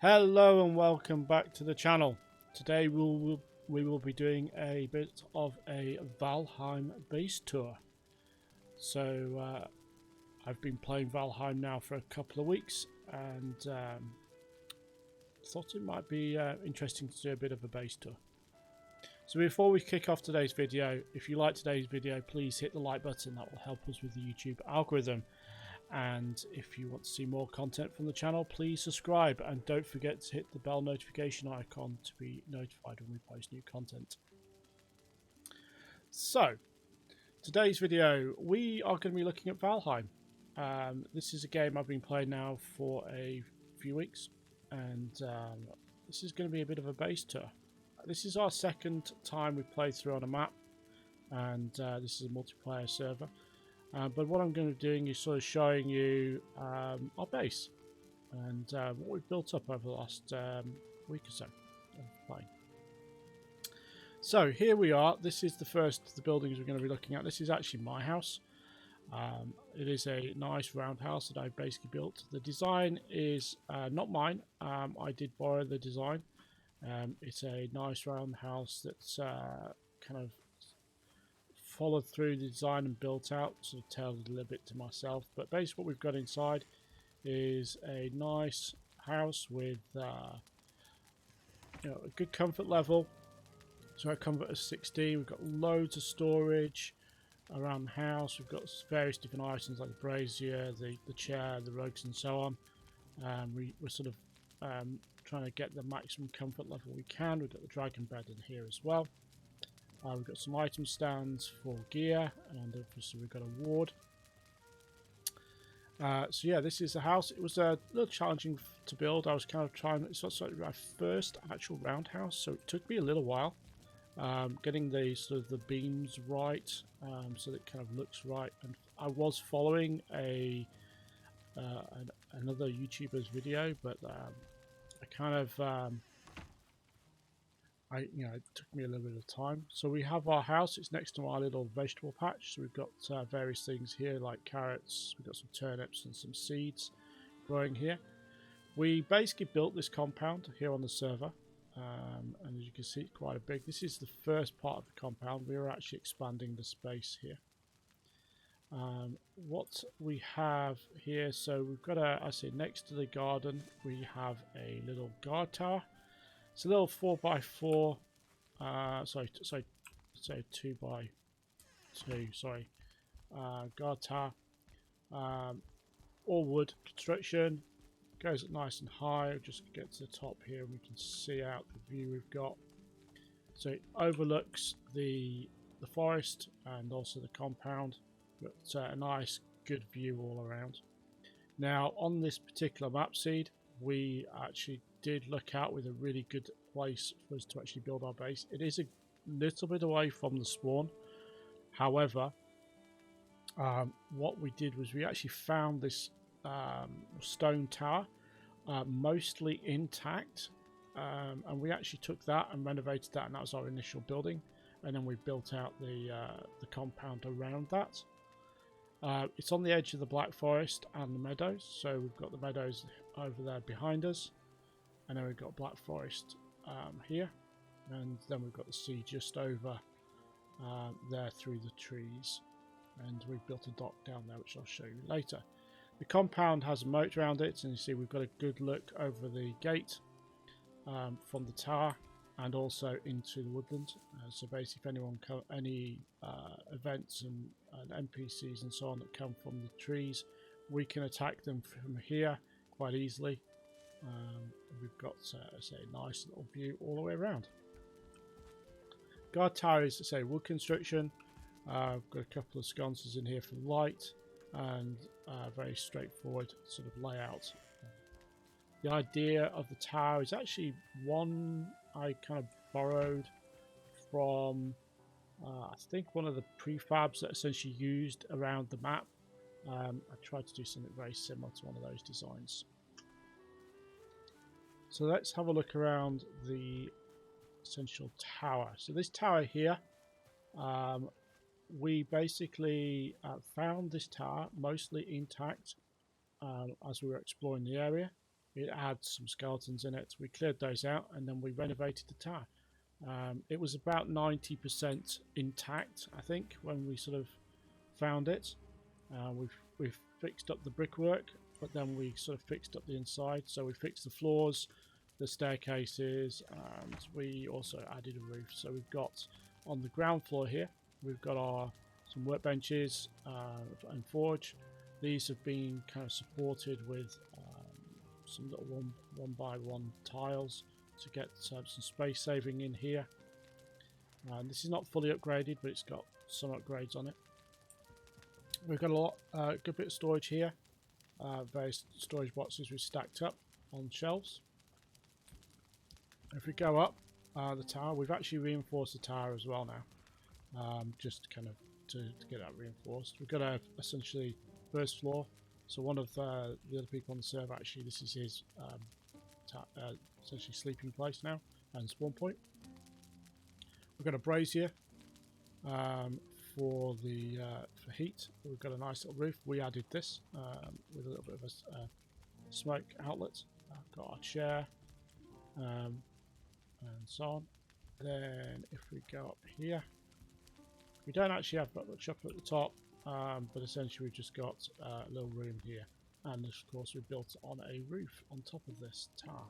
Hello and welcome back to the channel. Today we will be doing a bit of a Valheim base tour. So I've been playing Valheim now for a couple of weeks and thought it might be interesting to do a bit of a base tour. So before we kick off today's video, if you like today's video, please hit the like button. That will help us with the YouTube algorithm. And if you want to see more content from the channel, please subscribe and don't forget to hit the bell notification icon to be notified when we post new content. So today's video, we are going to be looking at Valheim. This is a game I've been playing now for a few weeks, and this is going to be a bit of a base tour. This is our second time we've played through on a map, and this is a multiplayer server. But what I'm going to be doing is sort of showing you our base and what we've built up over the last week or so of playing. So here we are. This is the first of the buildings we're going to be looking at. This is actually my house. It is a nice round house that I basically built. The design is not mine. I did borrow the design. It's a nice round house that's kind of followed through the design and built out, sort of tailored a little bit to myself. But basically what we've got inside is a nice house with a good comfort level. So our comfort is 60. We've got loads of storage around the house. We've got various different items like the brazier, the chair, the rugs and so on. We're sort of trying to get the maximum comfort level we can. We've got the dragon bed in here as well. We've got some item stands for gear, and obviously we've got a ward. So yeah, this is the house. It was a little challenging to build. I was kind of trying, it's sort of my first actual roundhouse, so it took me a little while getting the sort of the beams right, so that it kind of looks right. And I was following another YouTuber's video, but I kind of it took me a little bit of time. So we have our house. It's next to our little vegetable patch. So we've got various things here like carrots. We've got some turnips and some seeds growing here. We basically built this compound here on the server. And as you can see, it's quite a big. This is the first part of the compound. We are actually expanding the space here. What we have here, so we've got I say next to the garden, we have a little guard tower. It's a little 4x4, sorry, 2x2, sorry, guard tower, all wood construction, goes up nice and high. Just get to the top here and we can see out the view we've got. So it overlooks the forest and also the compound, but a nice good view all around. Now on this particular map seed, we actually did look out with a really good place for us to actually build our base. It is a little bit away from the spawn. However, what we did was we actually found this stone tower mostly intact, and we actually took that and renovated that, and that was our initial building, and then we built out the compound around that. It's on the edge of the Black Forest and the meadows, so we've got the meadows over there behind us, and then we've got Black Forest here, and then we've got the sea just over there through the trees, and we've built a dock down there which I'll show you later. The compound has a moat around it, and you see we've got a good look over the gate from the tower and also into the woodland. So basically if anyone any events and NPCs and so on that come from the trees, we can attack them from here quite easily. We've got a nice little view all the way around. Guard tower is wood construction. I've got a couple of sconces in here for light, and very straightforward sort of layout. The idea of the tower is actually one I kind of borrowed from I think one of the prefabs that essentially used around the map. I tried to do something very similar to one of those designs. So let's have a look around the essential tower. So this tower here, we basically found this tower mostly intact as we were exploring the area. it had some skeletons in it. We cleared those out and then we renovated the tower. It was about 90% intact, I think, when we sort of found it. We've fixed up the brickwork, but then we sort of fixed up the inside. So we fixed the floors, the staircases, and we also added a roof. So we've got on the ground floor here, we've got some workbenches and forge. These have been kind of supported with some little one by one tiles to get some space saving in here. This is not fully upgraded, but it's got some upgrades on it. We've got a good bit of storage here. Various storage boxes we've stacked up on shelves. If we go up the tower, we've actually reinforced the tower as well now, just kind of to get that reinforced. We've got essentially first floor. So one of the other people on the server, actually, this is his essentially sleeping place now and spawn point. We've got a brazier for heat. We've got a nice little roof. We added this with a little bit of a smoke outlet. Got our chair and so on. Then if we go up here, we don't actually have that much up at the top, but essentially we've just got a little room here, and of course we built it on a roof on top of this tower.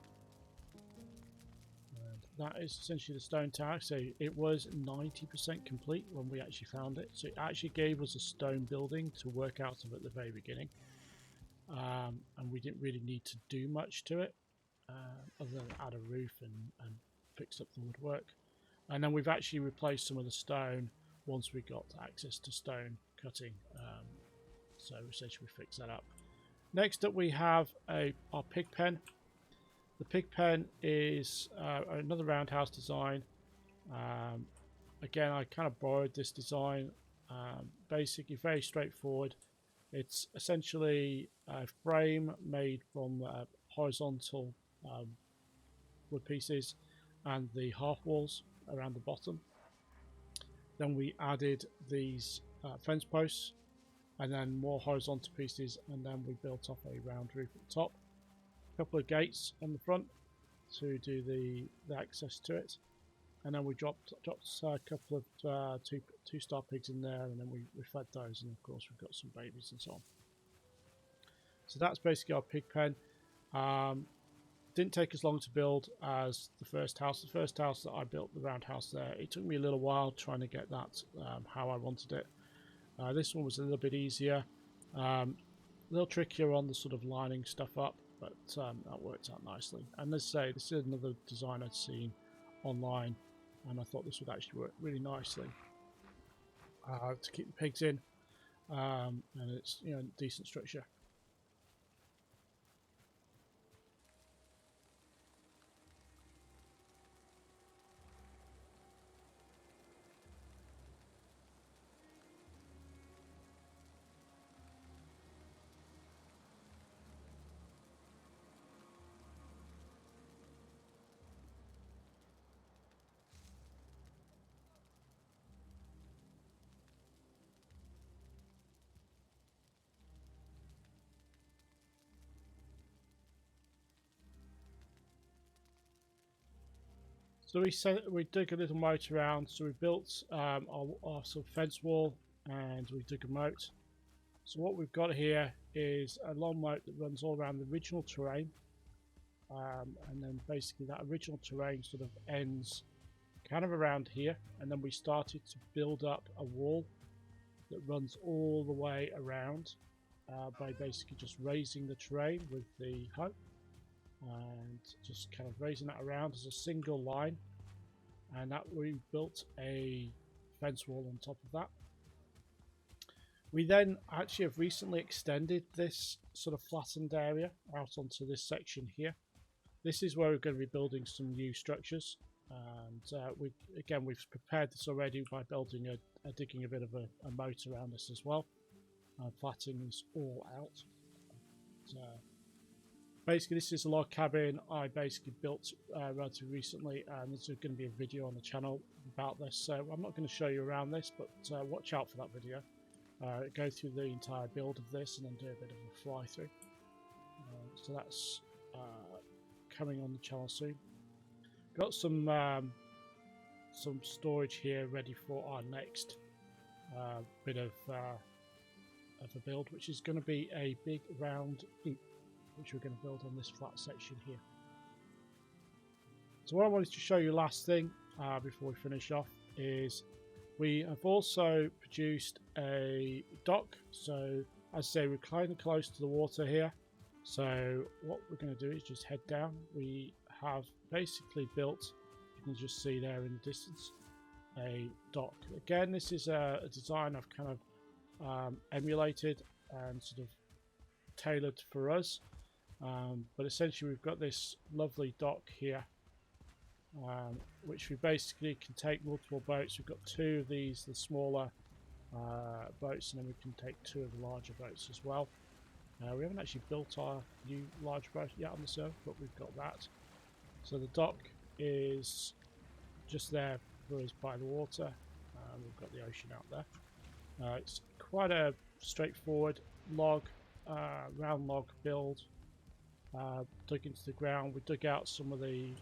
That is essentially the stone tower. So it was 90% complete when we actually found it. So it actually gave us a stone building to work out of at the very beginning. And we didn't really need to do much to it, other than add a roof and fix up the woodwork. And then we've actually replaced some of the stone once we got access to stone cutting. So essentially we fixed that up. Next up we have our pig pen. The pig pen is another roundhouse design. Again, I kind of borrowed this design. Basically, very straightforward. It's essentially a frame made from horizontal wood pieces and the half walls around the bottom. Then we added these fence posts and then more horizontal pieces, and then we built up a round roof at the top. Couple of gates on the front to do the access to it, and then we dropped a couple of two-star pigs in there, and then we fed those, and of course we've got some babies and so on. So that's basically our pig pen. Didn't take as long to build as the first house. The first house that I built, the roundhouse there, it took me a little while trying to get that how I wanted it. This one was a little bit easier, a little trickier on the sort of lining stuff up, but that worked out nicely. And let's say this is another design I'd seen online, and I thought this would actually work really nicely to keep the pigs in, and it's decent structure. So we dug a little moat around. So we built our sort of fence wall, and we dug a moat. So what we've got here is a long moat that runs all around the original terrain, and then basically that original terrain sort of ends kind of around here, and then we started to build up a wall that runs all the way around by basically just raising the terrain with the hoe. And just kind of raising that around as a single line, and that we built a fence wall on top of that. We then actually have recently extended this sort of flattened area out onto this section here. This is where we're going to be building some new structures, and we've prepared this already by building digging a bit of a moat around this as well, flattening this all out. Basically, this is a log cabin I basically built relatively recently, and there's going to be a video on the channel about this. So I'm not going to show you around this, but watch out for that video. Go through the entire build of this and then do a bit of a fly through. So that's coming on the channel soon. Got some storage here ready for our next bit of a build, which is going to be a big round heap, which we're going to build on this flat section here. So what I wanted to show you last thing before we finish off is we have also produced a dock. So as I say, we're kind of close to the water here. So what we're going to do is just head down. We have basically built, you can just see there in the distance, a dock. Again, this is a design I've kind of emulated and sort of tailored for us. But essentially we've got this lovely dock here, which we basically can take multiple boats. We've got 2 of these, the smaller boats, and then we can take 2 of the larger boats as well. We haven't actually built our new large boat yet on the server, but we've got that. So the dock is just there for us by the water. We've got the ocean out there. It's quite a straightforward log, round log build. Dug into the ground. We dug out some of the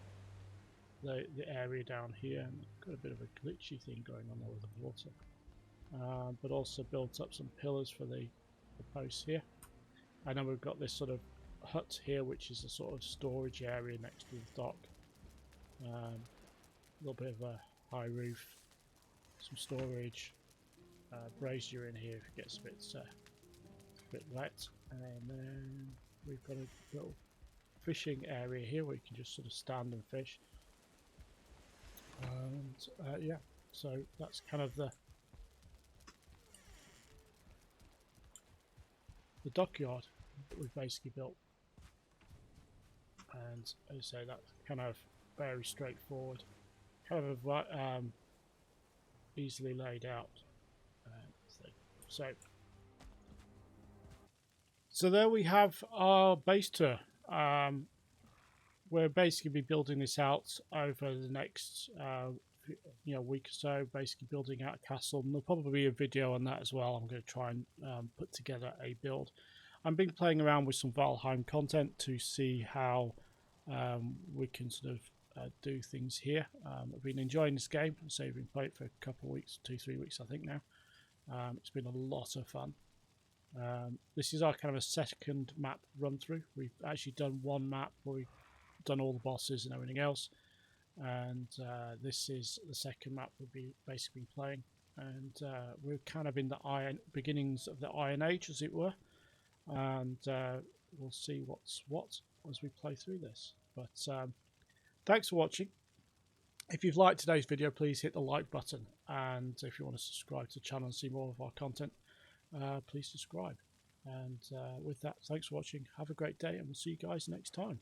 area down here, and got a bit of a glitchy thing going on there with the water. But also built up some pillars for the posts here. And then we've got this sort of hut here, which is a sort of storage area next to the dock. A little bit of a high roof, some storage, brazier in here if it gets a bit wet, and then we've got a little fishing area here where you can just sort of stand and fish. And yeah, so that's kind of the dockyard that we've basically built. And as I say, that's kind of very straightforward, kind of easily laid out thing. So there we have our base tour. We'll basically be building this out over the next week or so, basically building out a castle, and there'll probably be a video on that as well. I'm going to try and put together a build. I've been playing around with some Valheim content to see how we can sort of do things here. I've been enjoying this game, so I've been playing it for a couple of weeks, 2-3 weeks I think now. It's been a lot of fun. This is our kind of a second map run through. We've actually done one map where we've done all the bosses and everything else, and this is the second map we'll be basically playing, and we're kind of in the beginnings of the Iron Age, as it were, and we'll see what's what as we play through this. But thanks for watching. If you've liked today's video, please hit the like button, and if you want to subscribe to the channel and see more of our content, please subscribe. And with that, thanks for watching, have a great day, and we'll see you guys next time.